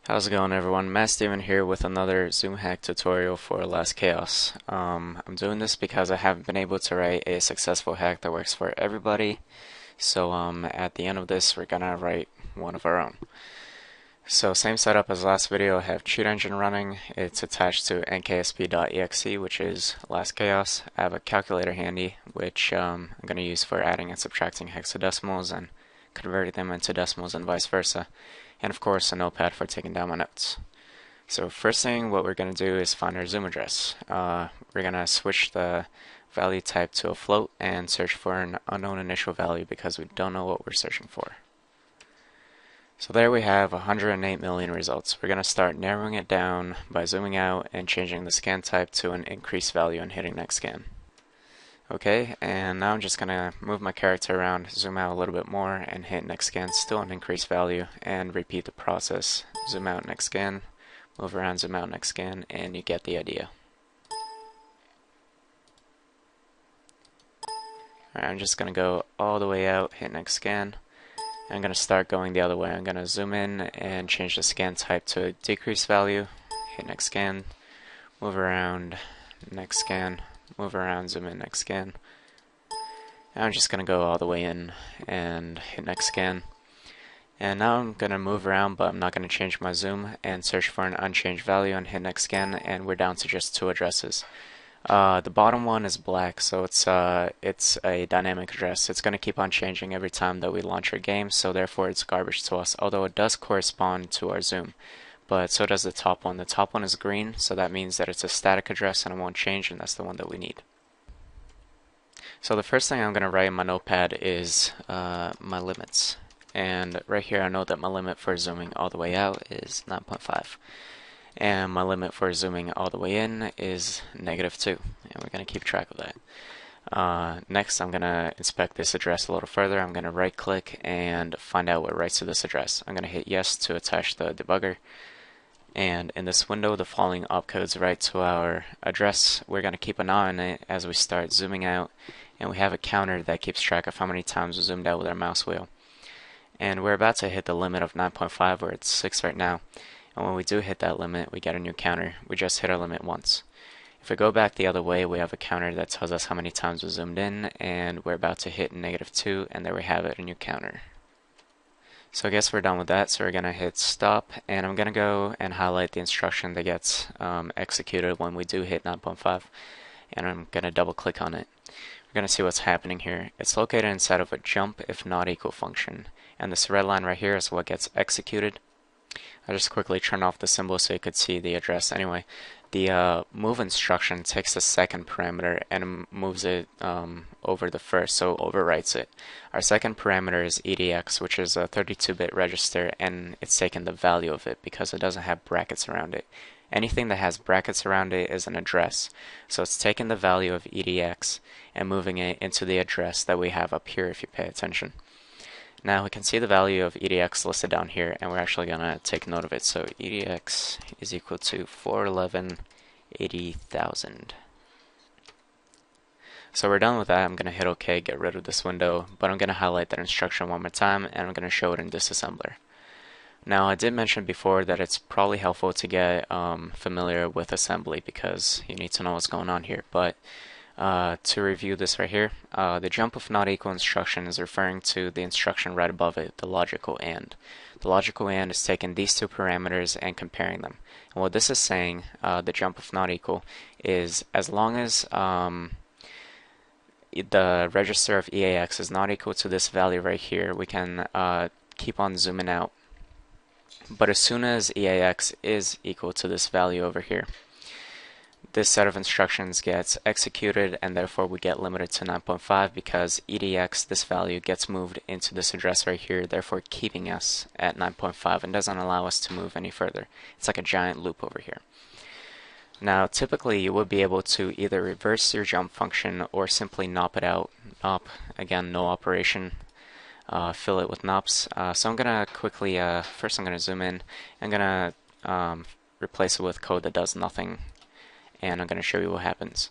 How's it going, everyone? Matt Steven here with another Zoom hack tutorial for Last Chaos. I'm doing this because I haven't been able to write a successful hack that works for everybody. So at the end of this, we're gonna write one of our own. So same setup as last video. I have Cheat Engine running. It's attached to nksp.exe, which is Last Chaos. I have a calculator handy, which I'm gonna use for adding and subtracting hexadecimals and converting them into decimals and vice versa. And of course a notepad for taking down my notes. So first thing what we're going to do is find our Zoom address. We're going to switch the value type to a float and search for an unknown initial value because we don't know what we're searching for. So there we have 108 million results. We're going to start narrowing it down by zooming out and changing the scan type to an increased value and hitting next scan. Okay, and now I'm just going to move my character around, zoom out a little bit more, and hit next scan, still an increased value, and repeat the process. Zoom out, next scan, move around, zoom out, next scan, and you get the idea. Alright, I'm just going to go all the way out, hit next scan. I'm going to start going the other way. I'm going to zoom in and change the scan type to a decreased value, hit next scan, move around, next scan, move around, zoom in, next scan. And I'm just going to go all the way in and hit next scan. And now I'm going to move around, but I'm not going to change my zoom and search for an unchanged value and hit next scan, and we're down to just two addresses. The bottom one is black, so it's a dynamic address. It's going to keep on changing every time that we launch our game, so therefore it's garbage to us, although it does correspond to our zoom. But so does the top one. The top one is green, so that means that it's a static address and it won't change, and that's the one that we need. So the first thing I'm going to write in my notepad is my limits. And right here I know that my limit for zooming all the way out is 9.5. And my limit for zooming all the way in is -2. And we're going to keep track of that. Next I'm going to inspect this address a little further. I'm going to right click and find out what writes to this address. I'm going to hit yes to attach the debugger. And in this window, the following opcodes write to our address. We're going to keep an eye on it as we start zooming out. And we have a counter that keeps track of how many times we zoomed out with our mouse wheel. And we're about to hit the limit of 9.5, where it's 6 right now. And when we do hit that limit, we get a new counter. We just hit our limit once. If we go back the other way, we have a counter that tells us how many times we zoomed in, and we're about to hit -2, and there we have it, a new counter. So I guess we're done with that, so we're going to hit stop, and I'm going to go and highlight the instruction that gets executed when we do hit 9.5, and I'm going to double click on it. We're going to see what's happening here. It's located inside of a jump if not equal function, and this red line right here is what gets executed. I'll just quickly turn off the symbol so you could see the address. Anyway, the move instruction takes the second parameter and moves it over the first, so overwrites it. Our second parameter is EDX, which is a 32-bit register, and it's taken the value of it because it doesn't have brackets around it. Anything that has brackets around it is an address. So it's taking the value of EDX and moving it into the address that we have up here if you pay attention. Now we can see the value of EDX listed down here, and we're actually going to take note of it. So EDX is equal to 411,80,000. So we're done with that. I'm going to hit OK, get rid of this window, but I'm going to highlight that instruction one more time, and I'm going to show it in disassembler. Now I did mention before that it's probably helpful to get familiar with assembly because you need to know what's going on here, but to review this right here, the jump if not equal instruction is referring to the instruction right above it, the logical AND. The logical AND is taking these two parameters and comparing them. And what this is saying, the jump if not equal, is as long as the register of EAX is not equal to this value right here, we can keep on zooming out. But as soon as EAX is equal to this value over here, this set of instructions gets executed, and therefore we get limited to 9.5 because EDX, this value, gets moved into this address right here, therefore keeping us at 9.5 and doesn't allow us to move any further. It's like a giant loop over here. Now typically you would be able to either reverse your jump function or simply nop it out. Nop, again, no operation. Fill it with nops. So I'm going to quickly, first I'm going to zoom in. I'm going to replace it with code that does nothing, and I'm going to show you what happens.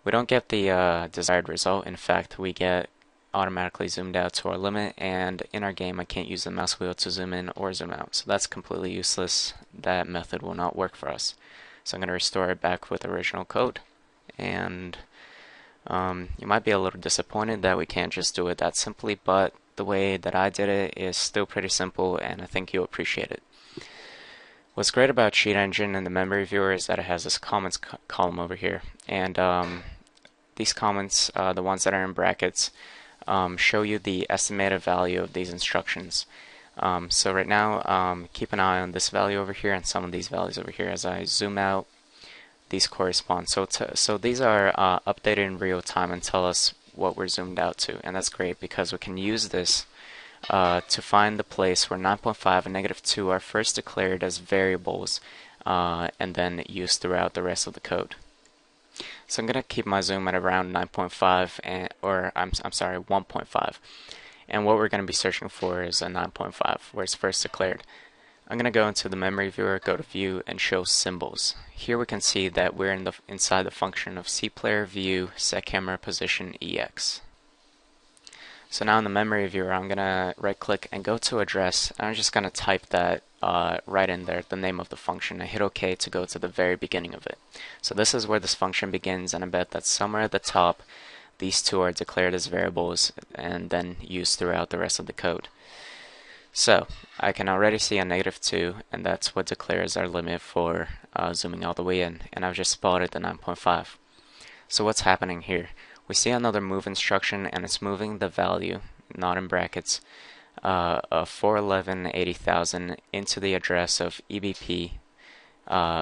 We don't get the desired result. In fact, we get automatically zoomed out to our limit, and in our game I can't use the mouse wheel to zoom in or zoom out, so that's completely useless. That method will not work for us. So I'm going to restore it back with original code, and you might be a little disappointed that we can't just do it that simply, but the way that I did it is still pretty simple, and I think you'll appreciate it. What's great about Cheat Engine and the memory viewer is that it has this comments column over here, and these comments, the ones that are in brackets, show you the estimated value of these instructions. So right now, keep an eye on this value over here and some of these values over here. As I zoom out, these correspond. So these are updated in real time and tell us what we're zoomed out to, and that's great because we can use this to find the place where 9.5 and -2 are first declared as variables and then used throughout the rest of the code. So I'm going to keep my zoom at around 9.5 or I'm sorry, 1.5. And what we're going to be searching for is a 9.5 where it's first declared. I'm going to go into the memory viewer, go to view, and show symbols. Here we can see that we're inside the function of cPlayer view setCamera position EX. So now in the memory viewer, I'm going to right click and go to address, and I'm just going to type that right in there, the name of the function, and hit OK to go to the very beginning of it. So this is where this function begins, and I bet that somewhere at the top these two are declared as variables and then used throughout the rest of the code. So I can already see a -2, and that's what declares our limit for zooming all the way in, and I've just spotted the 9.5. So what's happening here? We see another move instruction, and it's moving the value, not in brackets, of 411,80,000 into the address of EBP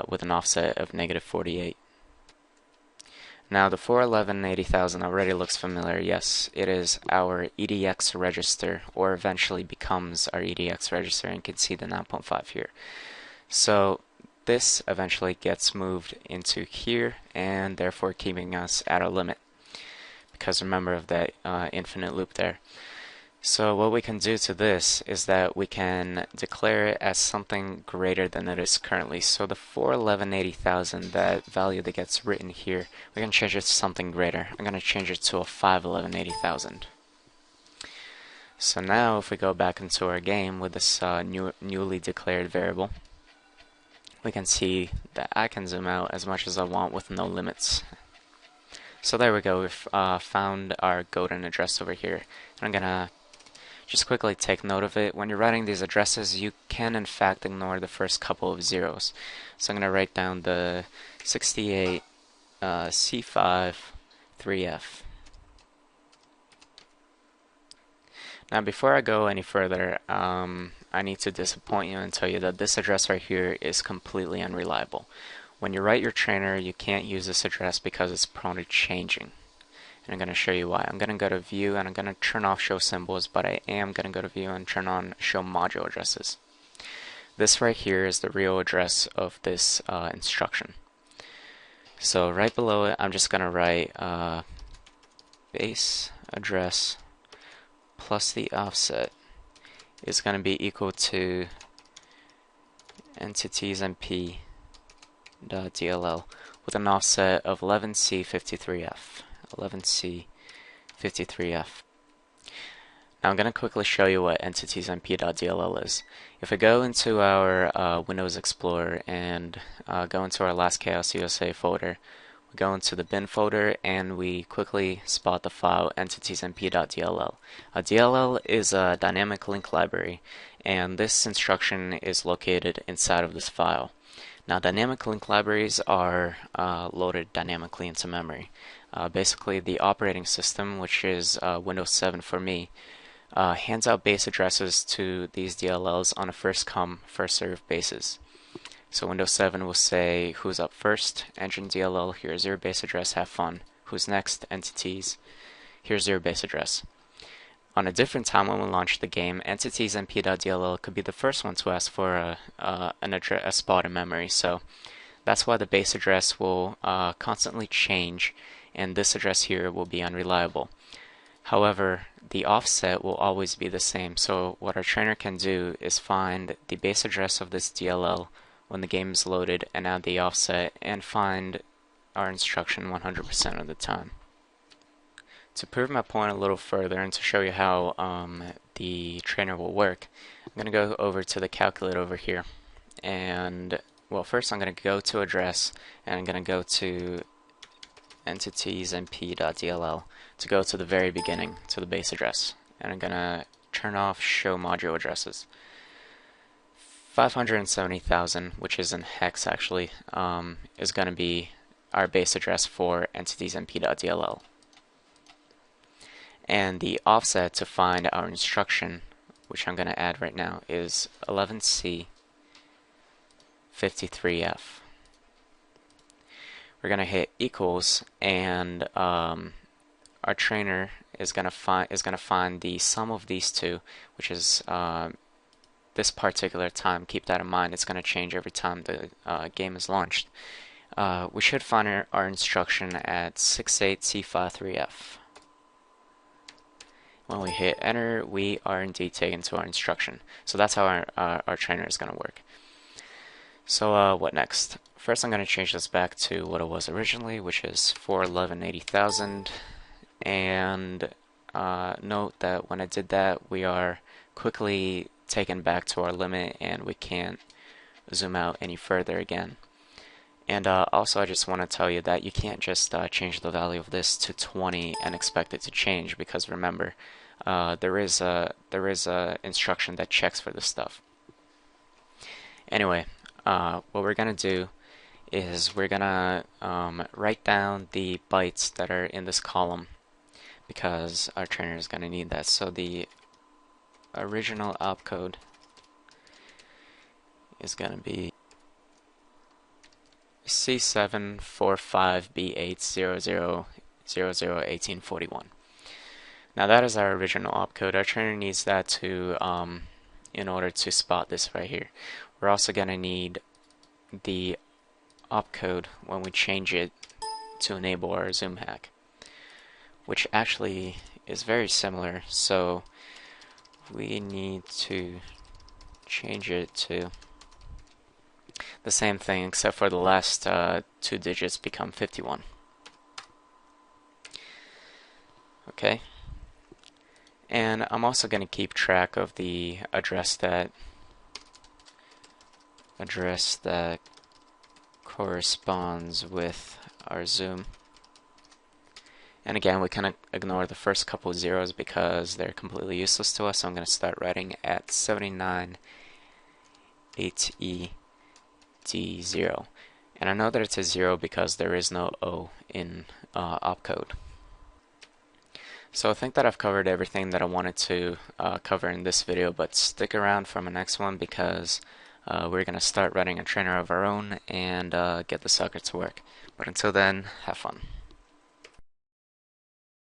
with an offset of -48. Now the 411,80,000 already looks familiar. Yes, it is our EDX register, or eventually becomes our EDX register, and you can see the 9.5 here. So this eventually gets moved into here, and therefore keeping us at our limit, because remember of that infinite loop there. So what we can do to this is that we can declare it as something greater than it is currently. So the 411,80,000, that value that gets written here, we can change it to something greater. I'm going to change it to a 511,80,000. So now if we go back into our game with this newly declared variable, we can see that I can zoom out as much as I want with no limits. So there we go, we've found our golden address over here. And I'm going to just quickly take note of it. When you're writing these addresses, you can in fact ignore the first couple of zeros. So I'm going to write down the 68 C5 3F. Now before I go any further, I need to disappoint you and tell you that this address right here is completely unreliable. When you write your trainer, you can't use this address because it's prone to changing. And I'm going to show you why. I'm going to go to view and I'm going to turn off show symbols, but I am going to go to view and turn on show module addresses. This right here is the real address of this instruction. So right below it, I'm just going to write base address plus the offset is going to be equal to entitiesmp.dll with an offset of 11C53F. 11C53F. Now I'm going to quickly show you what entitiesmp.dll is. If we go into our Windows Explorer and go into our last Chaos USA folder, we go into the bin folder and we quickly spot the file entitiesmp.dll. DLL is a dynamic link library, and this instruction is located inside of this file. Now dynamic link libraries are loaded dynamically into memory. Basically the operating system, which is Windows 7 for me, hands out base addresses to these DLLs on a first come, first served basis. So Windows 7 will say who's up first, engine DLL, here's your base address, have fun. Who's next, entities, here's your base address. On a different time when we launch the game, entitiesmp.dll could be the first one to ask for a spot in memory. So that's why the base address will constantly change, and this address here will be unreliable. However, the offset will always be the same. So what our trainer can do is find the base address of this DLL when the game is loaded and add the offset and find our instruction 100% of the time. To prove my point a little further and to show you how the trainer will work, I'm going to go over to the calculator over here. And, well, first I'm going to go to address, and I'm going to go to entities and p.dll to go to the very beginning, to the base address. And I'm going to turn off show module addresses. 570,000, which is in hex actually, is going to be our base address for entities and p.dll. And the offset to find our instruction, which I'm going to add right now, is 11C 53F. We're going to hit equals, and our trainer is going to find the sum of these two, which is this particular time. Keep that in mind. It's going to change every time the game is launched. We should find our instruction at 68C53F. When we hit enter, we are indeed taken to our instruction. So that's how our trainer is going to work. So what next? First I'm going to change this back to what it was originally, which is 411,80,000. And note that when I did that, we are quickly taken back to our limit and we can't zoom out any further again. And also I just want to tell you that you can't just change the value of this to 20 and expect it to change, because remember, there is a instruction that checks for this stuff. Anyway, what we're gonna do is we're gonna write down the bytes that are in this column, because our trainer is gonna need that. So the original opcode is gonna be C745B800001841. Now that is our original opcode. Our trainer needs that to in order to spot this right here. We're also going to need the opcode when we change it to enable our zoom hack, which actually is very similar. So we need to change it to the same thing, except for the last two digits become 51. Okay. And I'm also going to keep track of the address that corresponds with our zoom. And again, we kind of ignore the first couple of zeros because they're completely useless to us. So I'm going to start writing at 79.8E.D0. And I know that it's a 0 because there is no O in opcode. So I think that I've covered everything that I wanted to cover in this video, but stick around for my next one, because we're going to start writing a trainer of our own and get the sucker to work. But until then, have fun.